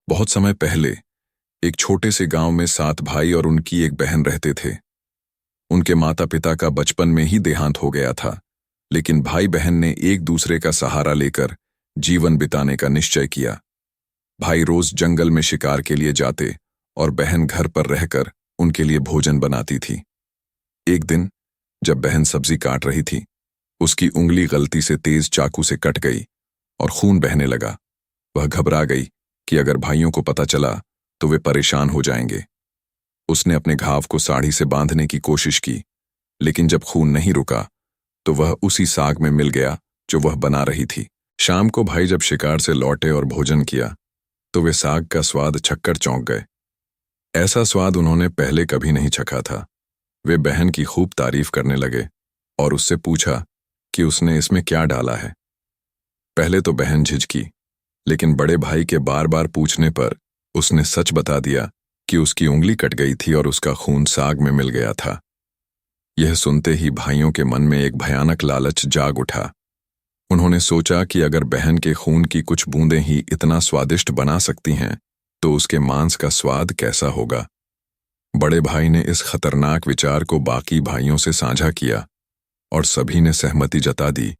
बहुत समय पहले एक छोटे से गांव में 7 भाई और उनकी एक बहन रहते थे। उनके माता पिता का बचपन में ही देहांत हो गया था, लेकिन भाई बहन ने एक दूसरे का सहारा लेकर जीवन बिताने का निश्चय किया। भाई रोज जंगल में शिकार के लिए जाते और बहन घर पर रहकर उनके लिए भोजन बनाती थी। एक दिन जब बहन सब्जी काट रही थी, उसकी उंगली गलती से तेज चाकू से कट गई और खून बहने लगा। वह घबरा गई कि अगर भाइयों को पता चला तो वे परेशान हो जाएंगे। उसने अपने घाव को साड़ी से बांधने की कोशिश की, लेकिन जब खून नहीं रुका तो वह उसी साग में मिल गया जो वह बना रही थी। शाम को भाई जब शिकार से लौटे और भोजन किया तो वे साग का स्वाद चखकर चौंक गए। ऐसा स्वाद उन्होंने पहले कभी नहीं चखा था। वे बहन की खूब तारीफ करने लगे और उससे पूछा कि उसने इसमें क्या डाला है। पहले तो बहन झिझकी, लेकिन बड़े भाई के बार बार पूछने पर उसने सच बता दिया कि उसकी उंगली कट गई थी और उसका खून साग में मिल गया था। यह सुनते ही भाइयों के मन में एक भयानक लालच जाग उठा। उन्होंने सोचा कि अगर बहन के खून की कुछ बूंदें ही इतना स्वादिष्ट बना सकती हैं तो उसके मांस का स्वाद कैसा होगा। बड़े भाई ने इस खतरनाक विचार को बाकी भाइयों से साझा किया और सभी ने सहमति जता दी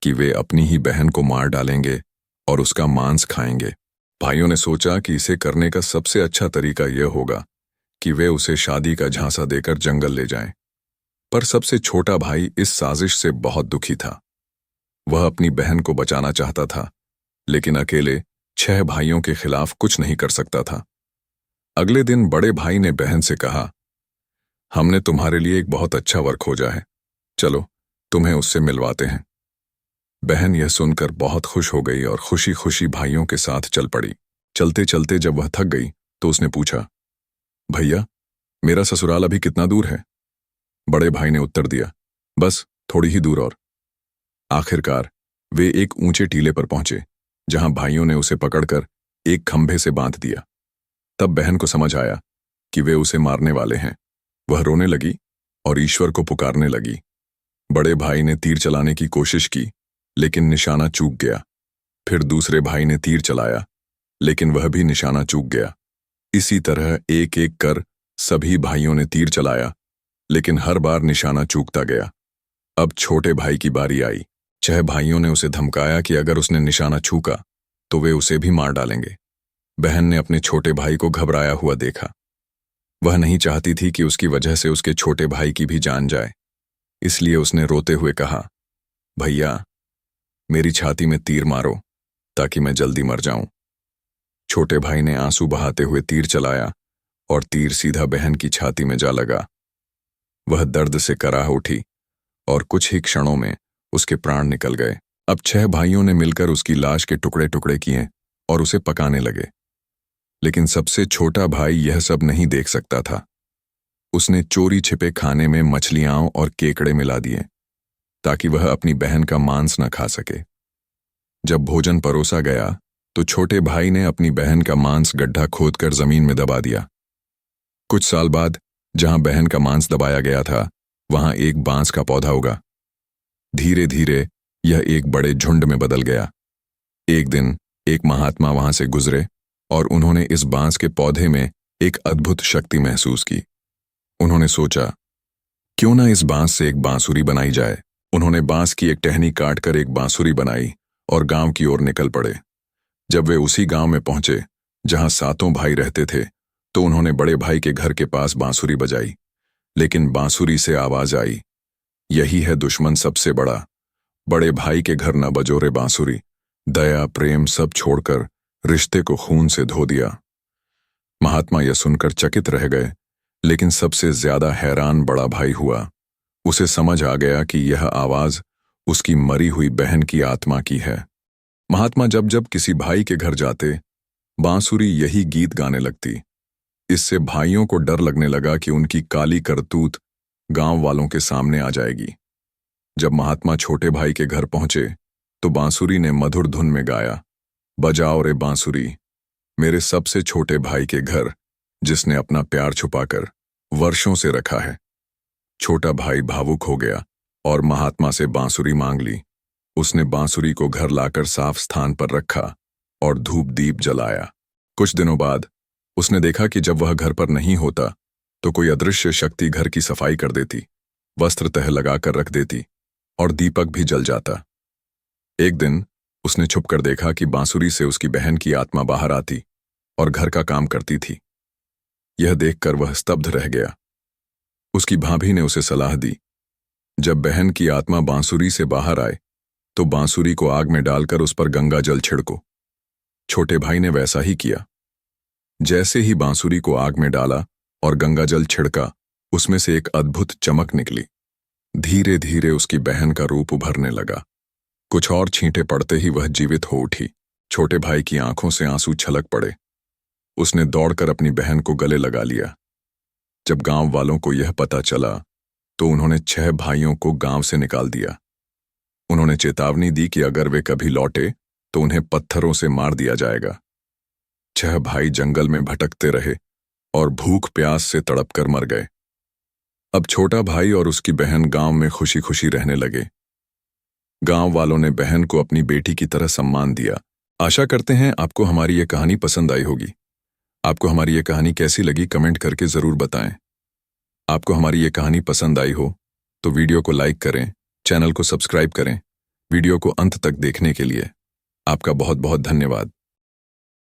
कि वे अपनी ही बहन को मार डालेंगे और उसका मांस खाएंगे। भाइयों ने सोचा कि इसे करने का सबसे अच्छा तरीका यह होगा कि वे उसे शादी का झांसा देकर जंगल ले जाएं। पर सबसे छोटा भाई इस साजिश से बहुत दुखी था। वह अपनी बहन को बचाना चाहता था, लेकिन अकेले 6 भाइयों के खिलाफ कुछ नहीं कर सकता था। अगले दिन बड़े भाई ने बहन से कहा, हमने तुम्हारे लिए एक बहुत अच्छा वर खोजा है, चलो तुम्हें उससे मिलवाते हैं। बहन यह सुनकर बहुत खुश हो गई और खुशी खुशी भाइयों के साथ चल पड़ी। चलते चलते जब वह थक गई तो उसने पूछा, भैया मेरा ससुराल अभी कितना दूर है? बड़े भाई ने उत्तर दिया, बस थोड़ी ही दूर और। आखिरकार वे एक ऊंचे टीले पर पहुंचे, जहां भाइयों ने उसे पकड़कर एक खंभे से बांध दिया। तब बहन को समझ आया कि वे उसे मारने वाले हैं। वह रोने लगी और ईश्वर को पुकारने लगी। बड़े भाई ने तीर चलाने की कोशिश की, लेकिन निशाना चूक गया। फिर दूसरे भाई ने तीर चलाया, लेकिन वह भी निशाना चूक गया। इसी तरह एक एक कर सभी भाइयों ने तीर चलाया, लेकिन हर बार निशाना चूकता गया। अब छोटे भाई की बारी आई। 6 भाइयों ने उसे धमकाया कि अगर उसने निशाना चूका तो वे उसे भी मार डालेंगे। बहन ने अपने छोटे भाई को घबराया हुआ देखा। वह नहीं चाहती थी कि उसकी वजह से उसके छोटे भाई की भी जान जाए, इसलिए उसने रोते हुए कहा, भैया मेरी छाती में तीर मारो ताकि मैं जल्दी मर जाऊं। छोटे भाई ने आंसू बहाते हुए तीर चलाया और तीर सीधा बहन की छाती में जा लगा। वह दर्द से कराह उठी और कुछ ही क्षणों में उसके प्राण निकल गए। अब 6 भाइयों ने मिलकर उसकी लाश के टुकड़े टुकड़े किए और उसे पकाने लगे, लेकिन सबसे छोटा भाई यह सब नहीं देख सकता था। उसने चोरी छिपे खाने में मछलियां और केकड़े मिला दिए ताकि वह अपनी बहन का मांस न खा सके। जब भोजन परोसा गया तो छोटे भाई ने अपनी बहन का मांस गड्ढा खोदकर जमीन में दबा दिया। कुछ साल बाद जहां बहन का मांस दबाया गया था, वहां एक बांस का पौधा उगा। धीरे धीरे यह एक बड़े झुंड में बदल गया। एक दिन एक महात्मा वहां से गुजरे और उन्होंने इस बांस के पौधे में एक अद्भुत शक्ति महसूस की। उन्होंने सोचा, क्यों ना इस बांस से एक बांसुरी बनाई जाए। उन्होंने बांस की एक टहनी काटकर एक बांसुरी बनाई और गांव की ओर निकल पड़े। जब वे उसी गांव में पहुंचे जहां 7 भाई रहते थे, तो उन्होंने बड़े भाई के घर के पास बांसुरी बजाई, लेकिन बांसुरी से आवाज आई, यही है दुश्मन सबसे बड़ा। बड़े भाई के घर न बजो रे बांसुरी, दया प्रेम सब छोड़कर रिश्ते को खून से धो दिया। महात्मा यह सुनकर चकित रह गए, लेकिन सबसे ज्यादा हैरान बड़ा भाई हुआ। उसे समझ आ गया कि यह आवाज उसकी मरी हुई बहन की आत्मा की है। महात्मा जब जब किसी भाई के घर जाते, बांसुरी यही गीत गाने लगती। इससे भाइयों को डर लगने लगा कि उनकी काली करतूत गांव वालों के सामने आ जाएगी। जब महात्मा छोटे भाई के घर पहुंचे तो बांसुरी ने मधुर धुन में गाया, बजाओ रे बांसुरी, मेरे सबसे छोटे भाई के घर, जिसने अपना प्यार छुपाकर वर्षों से रखा है। छोटा भाई भावुक हो गया और महात्मा से बांसुरी मांग ली। उसने बांसुरी को घर लाकर साफ स्थान पर रखा और धूप दीप जलाया। कुछ दिनों बाद उसने देखा कि जब वह घर पर नहीं होता तो कोई अदृश्य शक्ति घर की सफाई कर देती, वस्त्र तह लगाकर रख देती और दीपक भी जल जाता। एक दिन उसने छुपकर देखा कि बांसुरी से उसकी बहन की आत्मा बाहर आती और घर का काम करती थी। यह देखकर वह स्तब्ध रह गया। उसकी भाभी ने उसे सलाह दी, जब बहन की आत्मा बांसुरी से बाहर आए तो बांसुरी को आग में डालकर उस पर गंगा जल छिड़को। छोटे भाई ने वैसा ही किया। जैसे ही बांसुरी को आग में डाला और गंगा जल छिड़का, उसमें से एक अद्भुत चमक निकली। धीरे धीरे उसकी बहन का रूप उभरने लगा। कुछ और छींटे पड़ते ही वह जीवित हो उठी। छोटे भाई की आंखों से आंसू छलक पड़े। उसने दौड़कर अपनी बहन को गले लगा लिया। जब गांव वालों को यह पता चला तो उन्होंने 6 भाइयों को गांव से निकाल दिया। उन्होंने चेतावनी दी कि अगर वे कभी लौटे तो उन्हें पत्थरों से मार दिया जाएगा। 6 भाई जंगल में भटकते रहे और भूख प्यास से तड़पकर मर गए। अब छोटा भाई और उसकी बहन गांव में खुशी खुशी रहने लगे। गांव वालों ने बहन को अपनी बेटी की तरह सम्मान दिया। आशा करते हैं आपको हमारी ये कहानी पसंद आई होगी। आपको हमारी ये कहानी कैसी लगी कमेंट करके जरूर बताएं। आपको हमारी ये कहानी पसंद आई हो तो वीडियो को लाइक करें, चैनल को सब्सक्राइब करें। वीडियो को अंत तक देखने के लिए आपका बहुत बहुत धन्यवाद।